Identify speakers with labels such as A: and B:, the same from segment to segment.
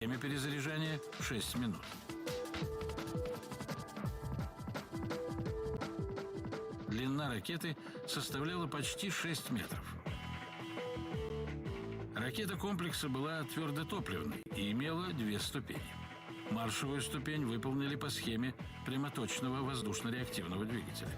A: Время перезаряжания 6 минут. Длина ракеты составляла почти 6 метров. Ракета комплекса была твердотопливной и имела две ступени. Маршевую ступень выполнили по схеме прямоточного воздушно-реактивного двигателя.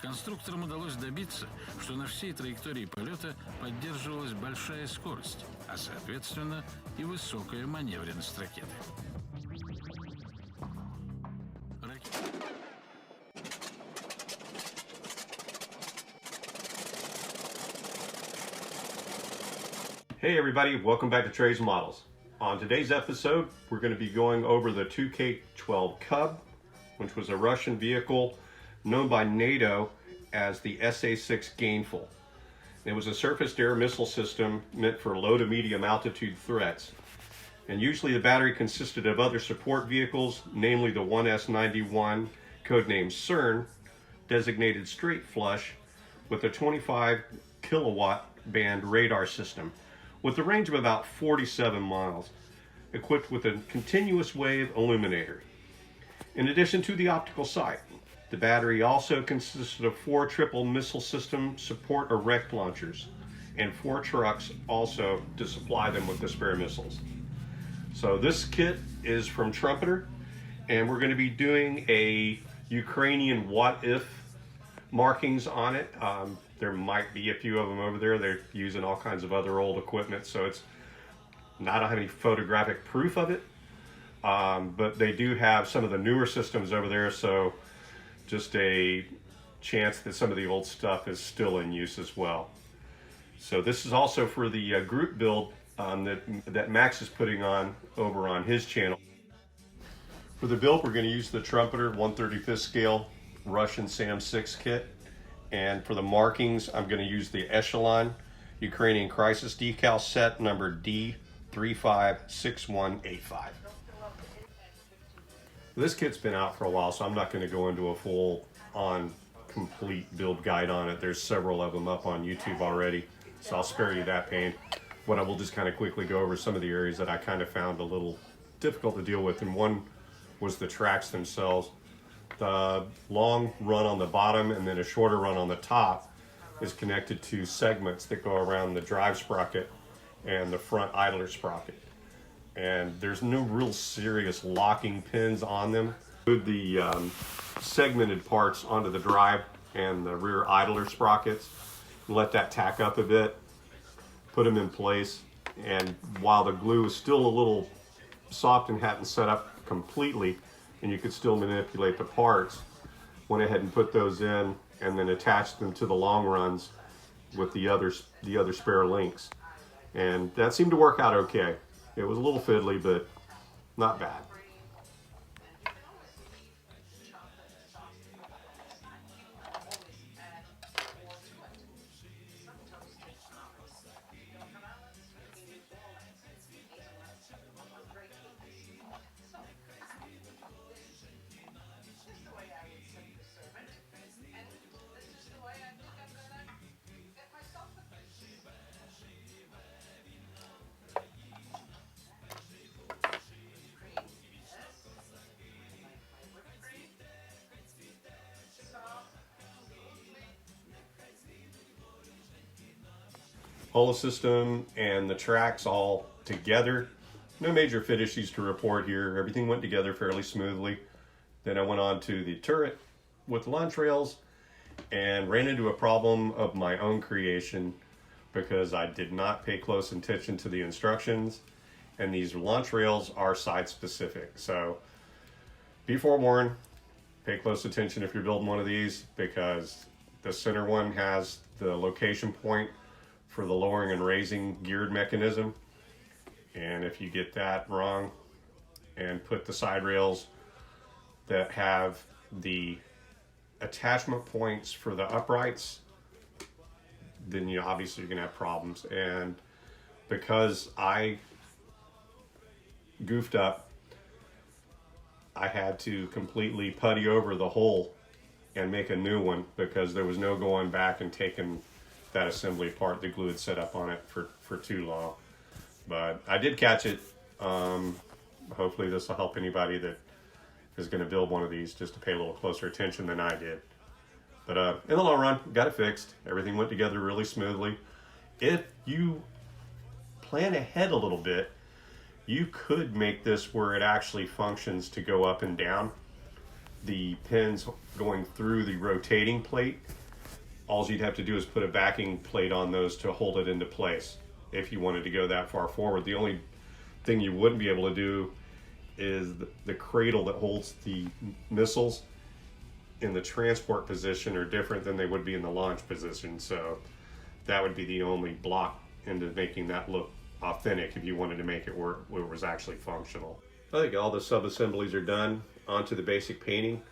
A: Конструкторам удалось добиться, что на всей траектории полета поддерживалась большая скорость, а соответственно и высокая маневренность ракеты.
B: Hey everybody, welcome back to Trey's Models. On today's episode, we're going to be going over the 2K-12 Cub, which was a Russian vehicle known by NATO as the SA-6 Gainful. It was a surface-to-air missile system meant for low to medium altitude threats. And usually the battery consisted of other support vehicles, namely the 1S-91, codenamed CERN, designated straight flush, with a 25 kilowatt band radar system, with a range of about 47 miles, equipped with a continuous wave illuminator. In addition to the optical sight, the battery also consisted of 4 triple missile system support erect launchers and 4 trucks also to supply them with the spare missiles. So this kit is from Trumpeter, and we're going to be doing a Ukrainian what-if markings on it. There might be a few of them over there. They're using all kinds of other old equipment, so it's I don't have any photographic proof of it, but they do have some of the newer systems over there, so just a chance that some of the old stuff is still in use as well. So this is also for the group build that Max is putting on over on his channel. For the build, we're going to use the Trumpeter 1/35 scale Russian SAM-6 kit. And for the markings, I'm going to use the Echelon Ukrainian Crisis decal set number D356185. This kit's been out for a while, so I'm not going to go into a full-on complete build guide on it. There's several of them up on YouTube already, so I'll spare you that pain. What I will just kind of quickly go over some of the areas that I kind of found a little difficult to deal with, and one was the tracks themselves. The long run on the bottom and then a shorter run on the top is connected to segments that go around the drive sprocket and the front idler sprocket. And there's no real serious locking pins on them. Move the segmented parts onto the drive and the rear idler sprockets, let that tack up a bit, put them in place, and while the glue is still a little soft and hadn't set up completely, and you could still manipulate the parts, went ahead and put those in and then attached them to the long runs with the other spare links. And that seemed to work out okay. It was a little fiddly, but not bad. Holo system and the tracks all together. No major fit issues to report here. Everything went together fairly smoothly. Then I went on to the turret with launch rails and ran into a problem of my own creation because I did not pay close attention to the instructions, and these launch rails are site specific. So be forewarned, pay close attention if you're building one of these, because the center one has the location point for the lowering and raising geared mechanism, and if you get that wrong and put the side rails that have the attachment points for the uprights, then you obviously you're gonna have problems. And because I goofed up, I had to completely putty over the hole and make a new one because there was no going back and taking that assembly apart. The glue had set up on it for too long. But I did catch it Hopefully this will help anybody that is going to build one of these just to pay a little closer attention than I did. But in the long run, got it fixed. Everything went together really smoothly. If you plan ahead a little bit, you could make this where it actually functions to go up and down. The pins going through the rotating plate, all you'd have to do is put a backing plate on those to hold it into place if you wanted to go that far forward. The only thing you wouldn't be able to do is the cradle that holds the missiles in the transport position are different than they would be in the launch position. So that would be the only block into making that look authentic if you wanted to make it where it was actually functional. I think all the sub-assemblies are done. Onto the basic painting.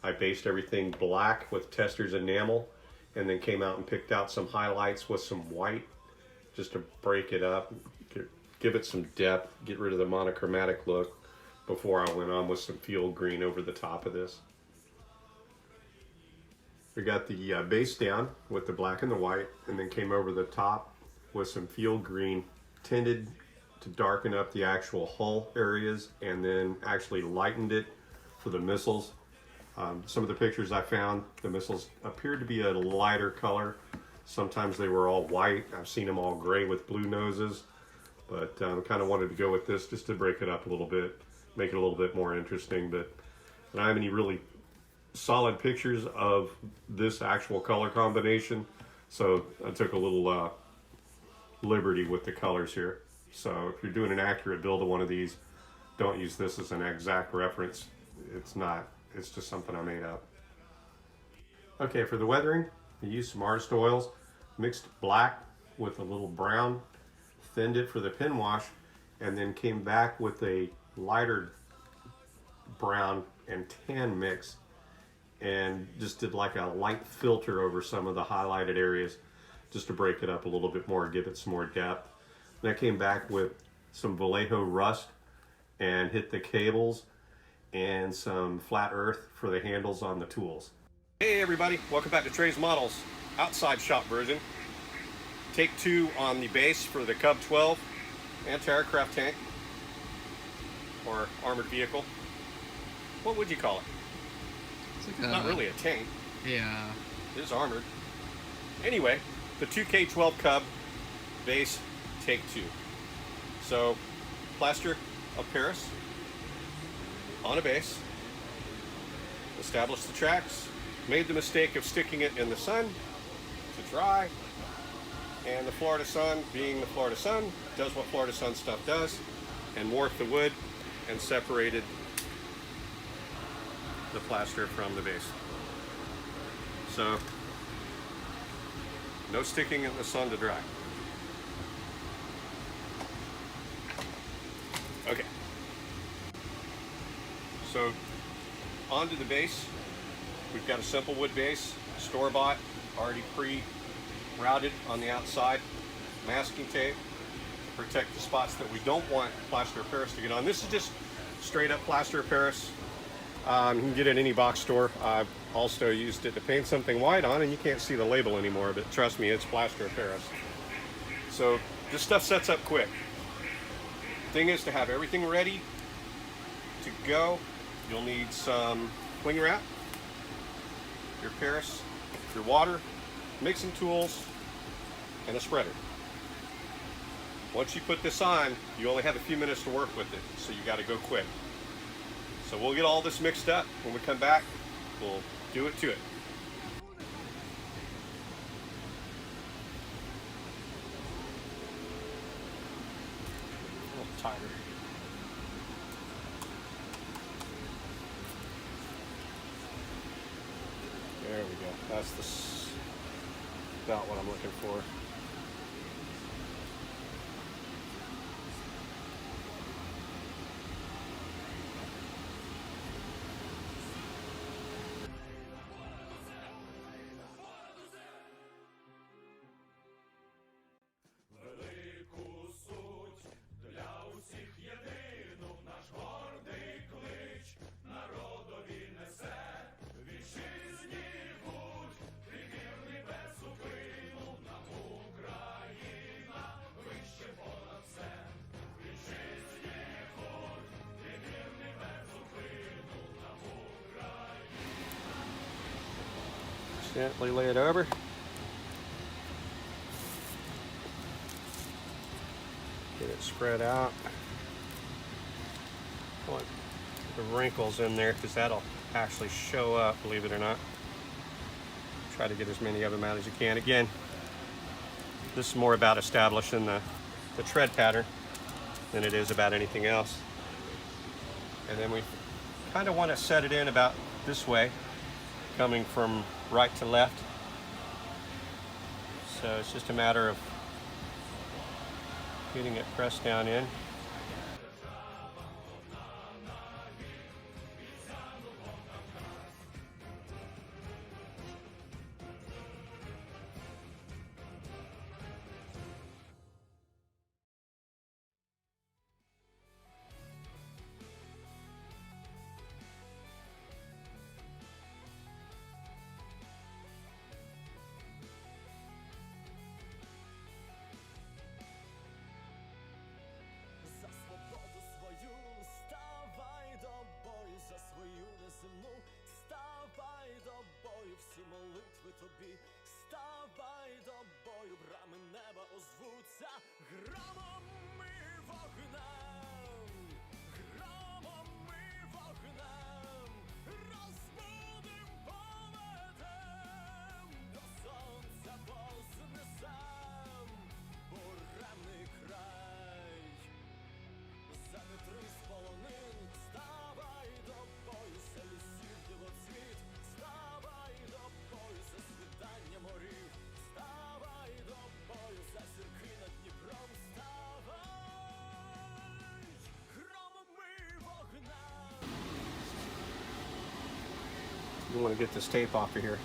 B: I based everything black with Testor's enamel and then came out and picked out some highlights with some white just to break it up, give it some depth, get rid of the monochromatic look before I went on with some field green over the top of this. We got the base down with the black and the white, and then came over the top with some field green, tinted to darken up the actual hull areas, and then actually lightened it for the missiles. Some of the pictures I found, the missiles appeared to be a lighter color. Sometimes they were all white. I've seen them all gray with blue noses, but kind of wanted to go with this just to break it up a little bit, make it a little bit more interesting. But I don't have any really solid pictures of this actual color combination, so I took a little liberty with the colors here. So if you're doing an accurate build of one of these, don't use this as an exact reference. It's not, it's just something I made up. Okay, for the weathering, I used some artist oils, mixed black with a little brown, thinned it for the pin wash, and then came back with a lighter brown and tan mix and just did like a light filter over some of the highlighted areas just to break it up a little bit more, give it some more depth. Then I came back with some Vallejo rust and hit the cables and some flat earth for the handles on the tools. Hey everybody, welcome back to Trey's Models, outside shop version. Take 2 on the base for the Cub 12 anti-aircraft tank, or armored vehicle. What would you call it? It's like not really a tank.
C: Yeah.
B: It is armored. Anyway, the 2K12 Cub base, take 2. So, plaster of Paris on a base, established the tracks, made the mistake of sticking it in the sun to dry, and the Florida sun, being the Florida sun, does what Florida sun stuff does, and warped the wood and separated the plaster from the base. So, no sticking in the sun to dry. Okay. So, onto the base. We've got a simple wood base, store-bought, already pre-routed on the outside, masking tape to protect the spots that we don't want plaster of Paris to get on. This is just straight up plaster of Paris. You can get it at any box store. I've also used it to paint something white on, and you can't see the label anymore, but trust me, it's plaster of Paris. So this stuff sets up quick. Thing is to have everything ready to go. You'll need some cling wrap, your Paris, your water, mixing tools, and a spreader. Once you put this on, you only have a few minutes to work with it, so you got to go quick. So we'll get all this mixed up. When we come back, we'll do it to it. A little tighter. There we go. That's about what I'm looking for. Gently lay it over. Get it spread out. Put the wrinkles in there because that'll actually show up, believe it or not. Try to get as many of them out as you can. Again, this is more about establishing the tread pattern than it is about anything else. And then we kind of want to set it in about this way, coming from right to left. So it's just a matter of getting it pressed down in.
C: Молитви тобі, ставай до бою, брами неба озвуться громом і вогнем, громом і вогнем, розбудим, поведем, до сонця вознесем, буремний край, завітри з полонин, ставай до бою, селісів дивоцвіт, ставай до бою, за світання морів, ставай до бою, за зірки над Дніпром, ставай, громом і вогнем.
B: You want to get this tape off of here,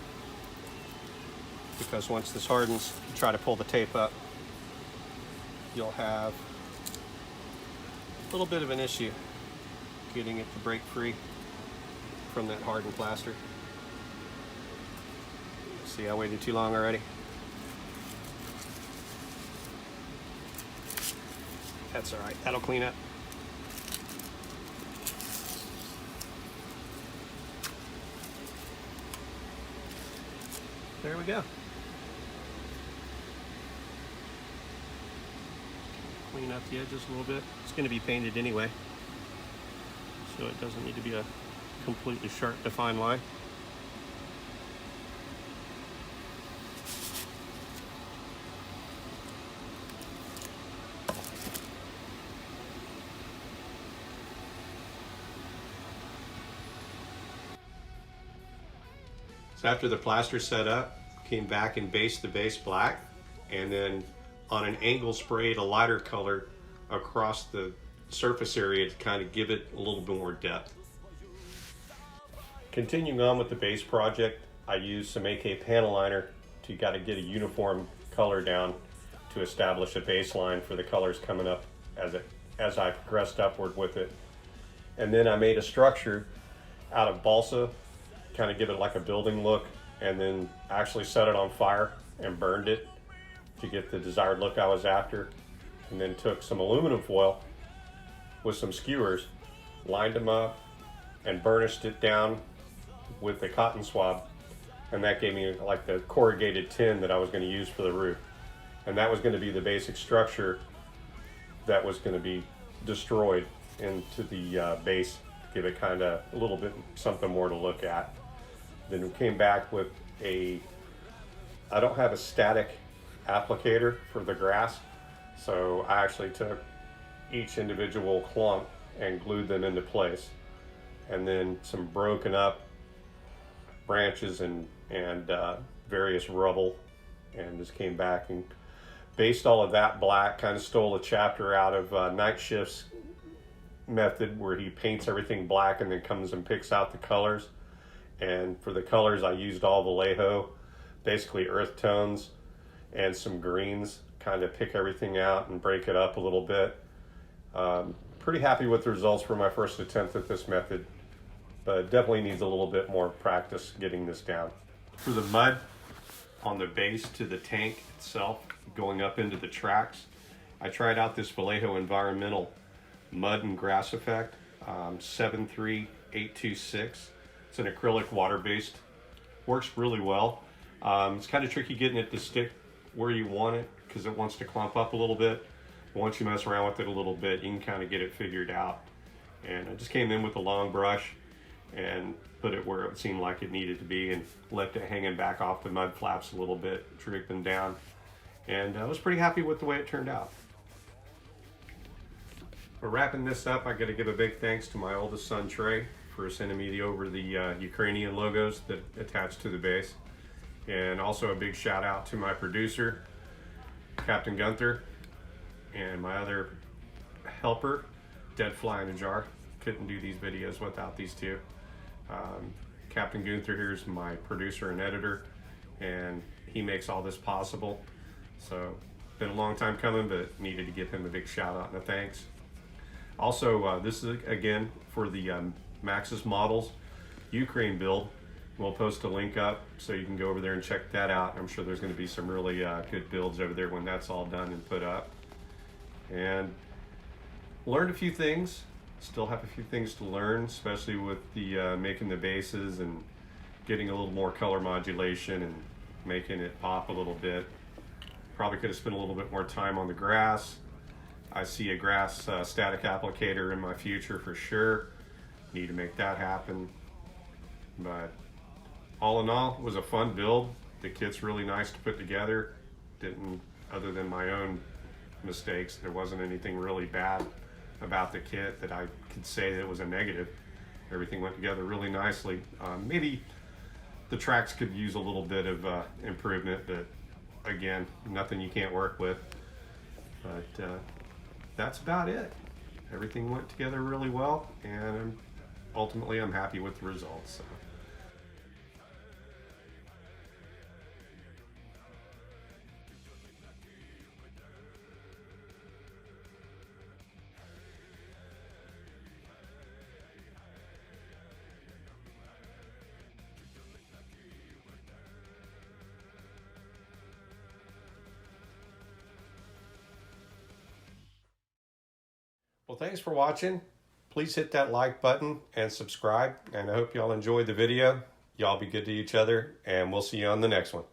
B: because once this hardens, you try to pull the tape up, you'll have a little bit of an issue getting it to break free from that hardened plaster. See, I waited too long already. That's all right, that'll clean up. There we go. Clean up the edges a little bit. It's going to be painted anyway, so it doesn't need to be a completely sharp, defined line. So after the plaster set up, came back and based the base black, and then on an angle sprayed a lighter color across the surface area to kind of give it a little bit more depth. Continuing on with the base project, I used some AK panel liner to get a uniform color down to establish a baseline for the colors coming up as I progressed upward with it. And then I made a structure out of balsa, kind of give it like a building look, and then actually set it on fire and burned it to get the desired look I was after. And then took some aluminum foil with some skewers, lined them up, and burnished it down with the cotton swab. And that gave me like the corrugated tin that I was going to use for the roof. And that was going to be the basic structure that was going to be destroyed into the base, give it kind of a little bit something more to look at. Then we came back with I don't have a static applicator for the grass, so I actually took each individual clump and glued them into place. And then some broken up branches and various rubble, and just came back and based all of that black, kind of stole a chapter out of Night Shift's method where he paints everything black and then comes and picks out the colors. And for the colors, I used all Vallejo, basically earth tones and some greens, kind of pick everything out and break it up a little bit. Pretty happy with the results for my first attempt at this method, but it definitely needs a little bit more practice getting this down. For the mud on the base to the tank itself, going up into the tracks, I tried out this Vallejo Environmental Mud and Grass Effect, 73826. It's an acrylic water-based, works really well. It's kind of tricky getting it to stick where you want it because it wants to clump up a little bit. But once you mess around with it a little bit, you can kind of get it figured out. And I just came in with a long brush and put it where it seemed like it needed to be and left it hanging back off the mud flaps a little bit, dripping down. And I was pretty happy with the way it turned out. For wrapping this up, I got to give a big thanks to my oldest son, Trey, for sending me over the Ukrainian logos that attach to the base. And also a big shout out to my producer, Captain Gunther, and my other helper, Dead Fly in a Jar. Couldn't do these videos without these two. Captain Gunther here is my producer and editor, and he makes all this possible. So, been a long time coming, but needed to give him a big shout out and a thanks. Also, this is again for the Maxis Models Ukraine build. We'll post a link up so you can go over there and check that out. I'm sure there's going to be some really good builds over there when that's all done and put up. And learned a few things. Still have a few things to learn, especially with the making the bases and getting a little more color modulation and making it pop a little bit. Probably could have spent a little bit more time on the grass. I see a grass static applicator in my future for sure. Need to make that happen. But all in all, it was a fun build. The kit's really nice to put together. Other than my own mistakes, there wasn't anything really bad about the kit that I could say that was a negative. Everything went together really nicely. Maybe the tracks could use a little bit of improvement, but again, nothing you can't work with. But that's about it. Everything went together really well, and ultimately I'm happy with the results. So. Well, thanks for watching. Please hit that like button and subscribe. And I hope y'all enjoyed the video. Y'all be good to each other, and we'll see you on the next one.